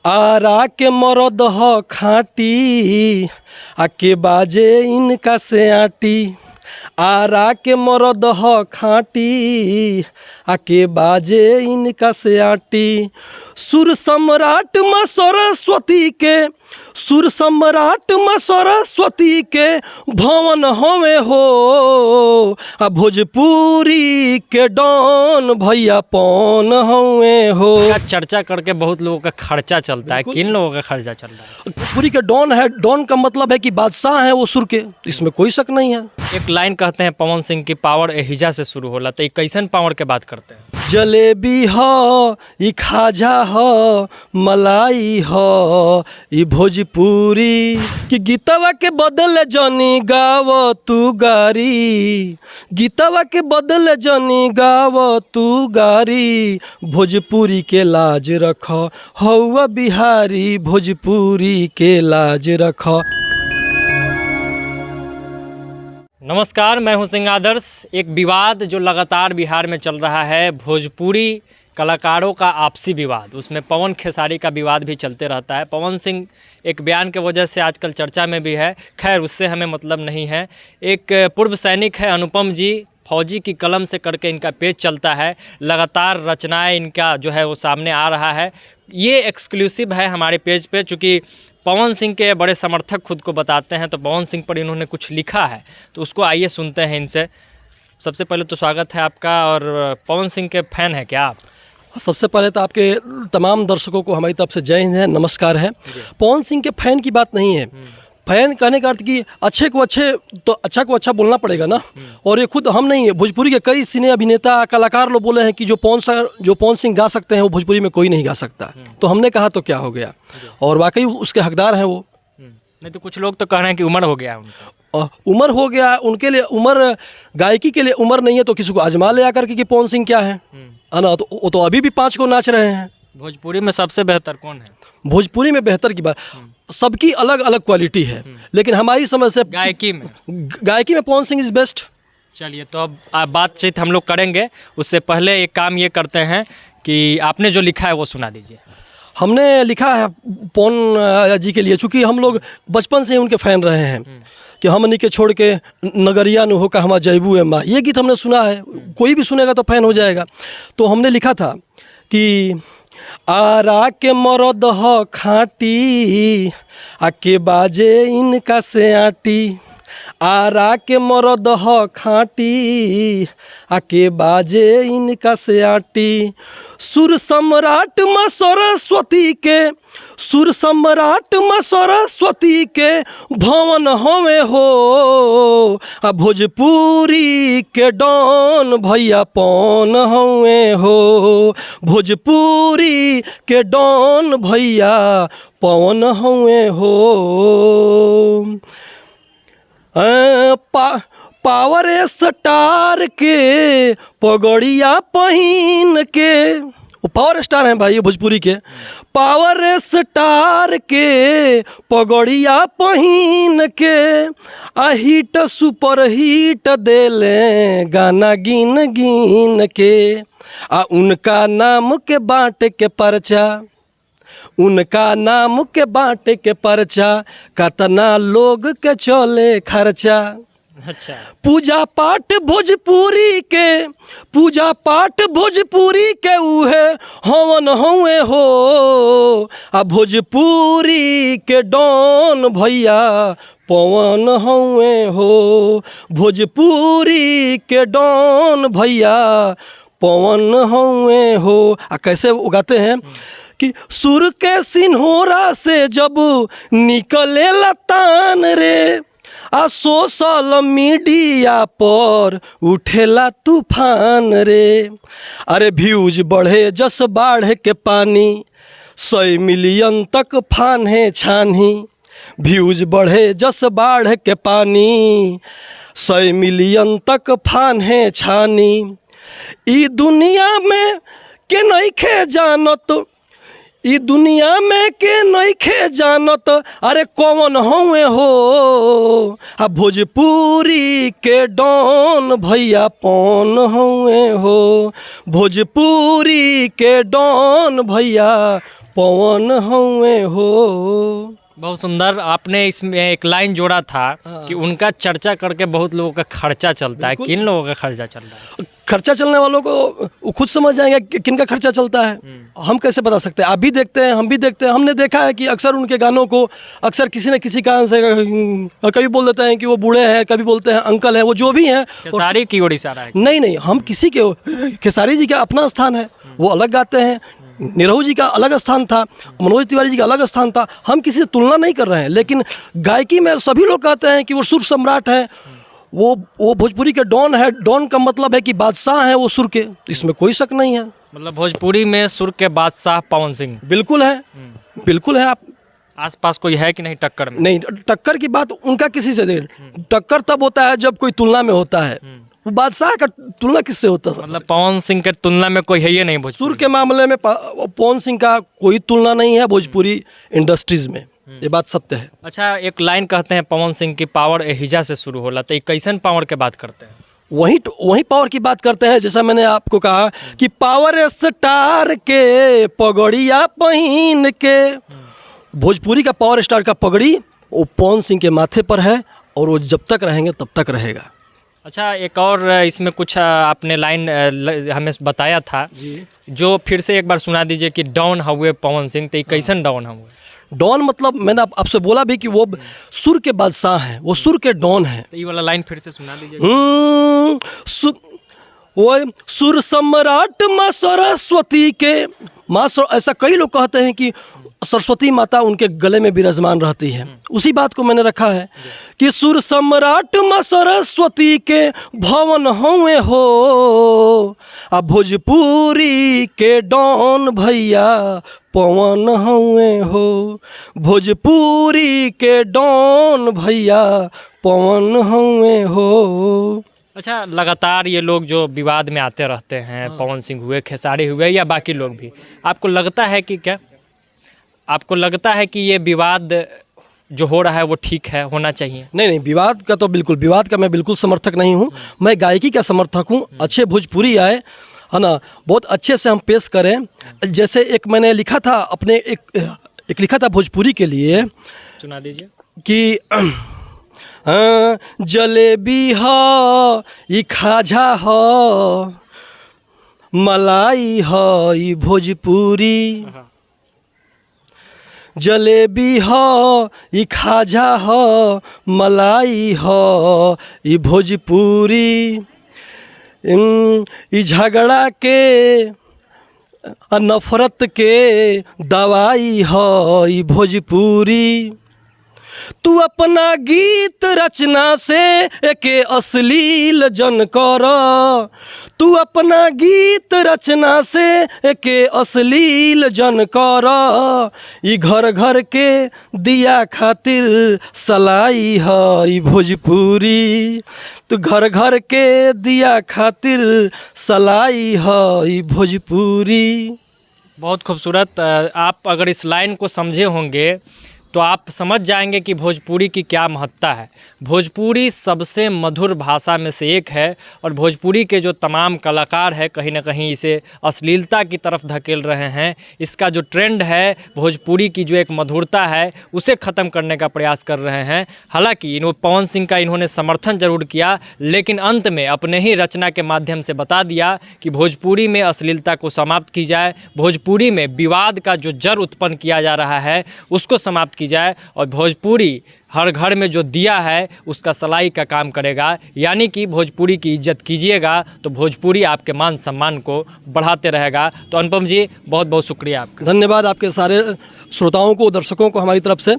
आरा के मरद ह खाटी आ के बाजे इनका से आटी। आरा के मरद ह खाटी आ के बाजे इनका से आटी। सुर सम्राट माँ सरस्वती के सुर सम्राट माँ सरस्वती के भवन हवे हो। आ भोजपुरी के डॉन भैया पौन हवे हो। चर्चा करके बहुत लोगों का खर्चा चलता है, किन लोगों का खर्चा चल रहा है? भोजपुरी के डॉन है। डॉन का मतलब है कि बादशाह है वो सुर के, इसमें कोई शक नहीं है। एक लाइन कहते हैं पवन सिंह की पावर एहिजा से शुरू होला, तो कैसन पावर के बात करते हैं? जलेबी ह ई खाजा ह मलाई ह ई भोजपुरी कि गीतवा के बदल जनी गाव तू गारी। गीतवा के बदल जनी गाव तू गारी। भोजपुरी के लाज रख हौवा बिहारी। भोजपुरी के लाज रख। नमस्कार, मैं हूं सिंह आदर्श। एक विवाद जो लगातार बिहार में चल रहा है, भोजपुरी कलाकारों का आपसी विवाद, उसमें पवन खेसारी का विवाद भी चलते रहता है। पवन सिंह एक बयान के वजह से आजकल चर्चा में भी है, खैर उससे हमें मतलब नहीं है। एक पूर्व सैनिक है अनुपम जी, फौजी की कलम से करके इनका पेज चलता है, लगातार रचनाएं इनका जो है वो सामने आ रहा है। ये एक्सक्लूसिव है हमारे पेज पे, चूँकि पवन सिंह के बड़े समर्थक खुद को बताते हैं, तो पवन सिंह पर इन्होंने कुछ लिखा है, तो उसको आइए सुनते हैं इनसे। सबसे पहले तो स्वागत है आपका। और पवन सिंह के फ़ैन हैं क्या आप? सबसे पहले तो आपके तमाम दर्शकों को हमारी तरफ से जय हिंद है, नमस्कार है। पवन सिंह के फ़ैन की बात नहीं है। फ़ैन कहने का अर्थ कि अच्छे को अच्छे तो अच्छा को अच्छा बोलना पड़ेगा ना। और ये खुद हम नहीं है, भोजपुरी के कई सिने अभिनेता कलाकार लोग बोले हैं कि जो पवन सिंह गा सकते हैं वो भोजपुरी में कोई नहीं गा सकता। तो हमने कहा तो क्या हो गया, और वाकई उसके हकदार हैं वो। नहीं तो कुछ लोग तो कह रहे हैं कि उम्र हो गया उनका। उम्र हो गया उनके लिए, उम्र गायकी के लिए उम्र नहीं है तो किसी को आजमा ले आकर के कि पवन सिंह क्या है ना। तो वो तो अभी भी 5 को नाच रहे हैं। भोजपुरी में सबसे बेहतर कौन है? भोजपुरी में बेहतर की बात, सबकी अलग अलग क्वालिटी है, लेकिन हमारी समझ से गायकी में पवन सिंह इज बेस्ट। चलिए, तो अब बातचीत हम लोग करेंगे, उससे पहले एक काम ये करते हैं कि आपने जो लिखा है वो सुना दीजिए। हमने लिखा है पवन जी के लिए, चूँकि हम लोग बचपन से ही उनके फ़ैन रहे हैं कि हमनी के छोड़ के नगरिया नु होका हमा जैबू ए माँ। ये गीत हमने सुना है, कोई भी सुनेगा तो फ़ैन हो जाएगा। तो हमने लिखा था कि आरा के मरद ह खाटी आ के बाजे इनका से आटी। आरा के मरद ह खाटी आ के बाजे इनका से आटी। सुर सम्राट माँ सरस्वती के सुर सम्राट माँ सरस्वती के भवन हवे हो। आ भोजपुरी के डॉन भैया पौन हवे हो। भोजपुरी के डॉन भैया पवन हवे हो। पावर स्टार के पगड़िया पहिन के, वो पावर स्टार हैं भाई भोजपुरी के। पावर स्टार के पगड़िया पहिन के आ हिट सुपर हिट देले गाना गिन गिन के। आ उनका नाम के बाँट के परचा, उनका नाम के बाँट के परचा, कतना लोग के चले खर्चा। अच्छा, पूजा पाठ भोजपुरी के, पूजा पाठ भोजपुरी के उहे हवन हवे हो। आ भोजपुरी के डॉन भैया पवन हवे हो। भोजपुरी के डॉन भैया पवन हवे हो। कैसे उगाते हैं कि सुर के सिन्होरा से जब निकले लतान रे, आ सोशल मीडिया पर उठेला तूफान रे। अरे व्यूज बढ़े जस बाढ़ के पानी, 100 मिलियन तक फाने छानी। व्यूज बढ़े जस बाढ़ के पानी, 100 मिलियन तक फाने छानी। ई दुनिया में के नइखे जानत, ई दुनिया में के नइखे जानत, अरे कौन हवे हो। आ भोजपुरी के डॉन भैया पौन हवे हो। भोजपुरी के डॉन भैया पवन हुए हो। बहुत सुंदर। आपने इसमें एक लाइन जोड़ा था कि उनका चर्चा करके बहुत लोगों का खर्चा चलता है। किन लोगों का खर्चा चल रहा है? खर्चा चलने वालों को वो खुद समझ जाएंगे कि किनका खर्चा चलता है। हम कैसे बता सकते हैं? आप भी देखते हैं, हम भी देखते हैं। हमने देखा है कि अक्सर उनके गानों को अक्सर किसी न किसी कारण से कभी बोल देते हैं कि वो बूढ़े हैं, कभी बोलते हैं अंकल है, वो जो भी हैं। खेसारी की ओर इशारा है। नहीं, हम किसी के, खेसारी जी का अपना स्थान है, वो अलग गाते हैं। निरहू जी का अलग स्थान था, मनोज तिवारी जी का अलग स्थान था। हम किसी से तुलना नहीं कर रहे हैं, लेकिन गायकी में सभी लोग कहते हैं कि वो सुर सम्राट है, वो भोजपुरी के डॉन है। डॉन का मतलब है कि बादशाह है वो सुर के, इसमें कोई शक नहीं है। मतलब भोजपुरी में सुर के बादशाह पवन सिंह बिल्कुल है, बिल्कुल है। आप आसपास कोई है कि नहीं टक्कर में? नहीं, टक्कर की बात उनका किसी से नहीं। टक्कर तब होता है जब कोई तुलना में होता है। वो बादशाह का तुलना किससे होता है? मतलब पवन सिंह के तुलना में कोई है ही नहीं भोजपुरी। सुर के मामले में पवन सिंह का कोई तुलना नहीं है भोजपुरी इंडस्ट्रीज में, ये बात सत्य है। अच्छा, एक लाइन कहते हैं पवन सिंह की पावर एहिजा से शुरू होला, तो कैसन पावर के बात करते हैं? वही पावर की बात करते हैं। जैसा मैंने आपको कहा कि पावर स्टार के पगड़िया पहन के, भोजपुरी का पावर स्टार का पगड़ी वो पवन सिंह के माथे पर है, और वो जब तक रहेंगे तब तक रहेगा। अच्छा, एक और इसमें कुछ आपने लाइन हमें बताया था जी, जो फिर से एक बार सुना दीजिए कि डॉन हुए पवन सिंह, तो कैसन डॉन हुए? डॉन मतलब मैंने आपसे बोला भी कि वो सुर के बादशाह हैं, वो सुर के डॉन हैं। तो ये वाला लाइन फिर से सुना दीजिए। वो सुर सम्राट माँ सरस्वती के, ऐसा कई लोग कहते हैं कि सरस्वती माता उनके गले में विराजमान रहती है। उसी बात को मैंने रखा है कि सुर सम्राट माँ सरस्वती के भवन हुए हो, अब भोजपुरी के डॉन भैया पवन हुए हो, भोजपुरी के डॉन भैया पवन हुए हो। अच्छा, लगातार ये लोग जो विवाद में आते रहते हैं, पवन सिंह हुए, खेसारी हुए या बाकी लोग भी, आपको लगता है कि क्या आपको लगता है कि ये विवाद जो हो रहा है वो ठीक है, होना चाहिए? नहीं, विवाद का तो बिल्कुल, विवाद का मैं बिल्कुल समर्थक नहीं हूँ। मैं गायकी का समर्थक हूँ। अच्छे भोजपुरी आए है ना, बहुत अच्छे से हम पेश करें। जैसे एक मैंने लिखा था अपने एक लिखा था भोजपुरी के लिए, सुना दीजिए कि जलेबी ह ई खाजा ह मलाई ह ई भोजपुरी, जलेबी ह ई खाजा ह मलाई ह ई भोजपुरी, ई झगड़ा के नफरत के दवाई ह ई भोजपुरी। तू अपना गीत रचना से एके अश्लील जन कर, तू अपना गीत रचना से एके अश्लील जन कर, ई घर घर के दिया खातिर सलाई है ई भोजपुरी, तू घर घर के दिया खातिर सलाई है ई भोजपुरी। बहुत खूबसूरत। आप अगर इस लाइन को समझे होंगे तो आप समझ जाएंगे कि भोजपुरी की क्या महत्ता है। भोजपुरी सबसे मधुर भाषा में से एक है, और भोजपुरी के जो तमाम कलाकार हैं कहीं ना कहीं इसे अश्लीलता की तरफ धकेल रहे हैं। इसका जो ट्रेंड है, भोजपुरी की जो एक मधुरता है, उसे ख़त्म करने का प्रयास कर रहे हैं। हालांकि पवन सिंह का इन्होंने समर्थन जरूर किया, लेकिन अंत में अपने ही रचना के माध्यम से बता दिया कि भोजपुरी में अश्लीलता को समाप्त की जाए, भोजपुरी में विवाद का जो जड़ उत्पन्न किया जा रहा है उसको समाप्त की जाए, और भोजपुरी हर घर में जो दिया है उसका सलाई का काम करेगा। यानी कि भोजपुरी की इज्जत कीजिएगा तो भोजपुरी आपके मान सम्मान को बढ़ाते रहेगा। तो अनुपम जी, बहुत बहुत शुक्रिया आपका। धन्यवाद आपके सारे श्रोताओं को, दर्शकों को हमारी तरफ से।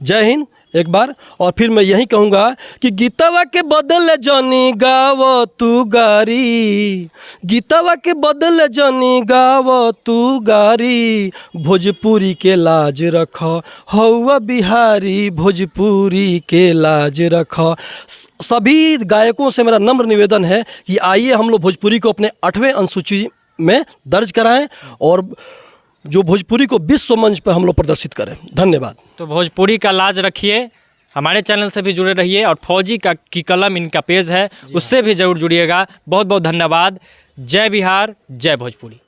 जय हिंद एक बार। और फिर मैं यही कहूँगा कि गीतवा के बदल जनी गाव तू गारी, गीतवा के बदल जनी गाव तू गारी, भोजपुरी के लाज रख हौवा बिहारी, भोजपुरी के लाज रख। सभी गायकों से मेरा नम्र निवेदन है कि आइए हम लोग भोजपुरी को अपने 8वें अनुसूची में दर्ज कराएं और जो भोजपुरी को विश्व मंच पर हम लोग प्रदर्शित करें। धन्यवाद। तो भोजपुरी का लाज रखिए, हमारे चैनल से भी जुड़े रहिए, और फौजी की कलम इनका पेज है उससे भी ज़रूर जुड़िएगा। बहुत बहुत धन्यवाद। जय बिहार, जय भोजपुरी।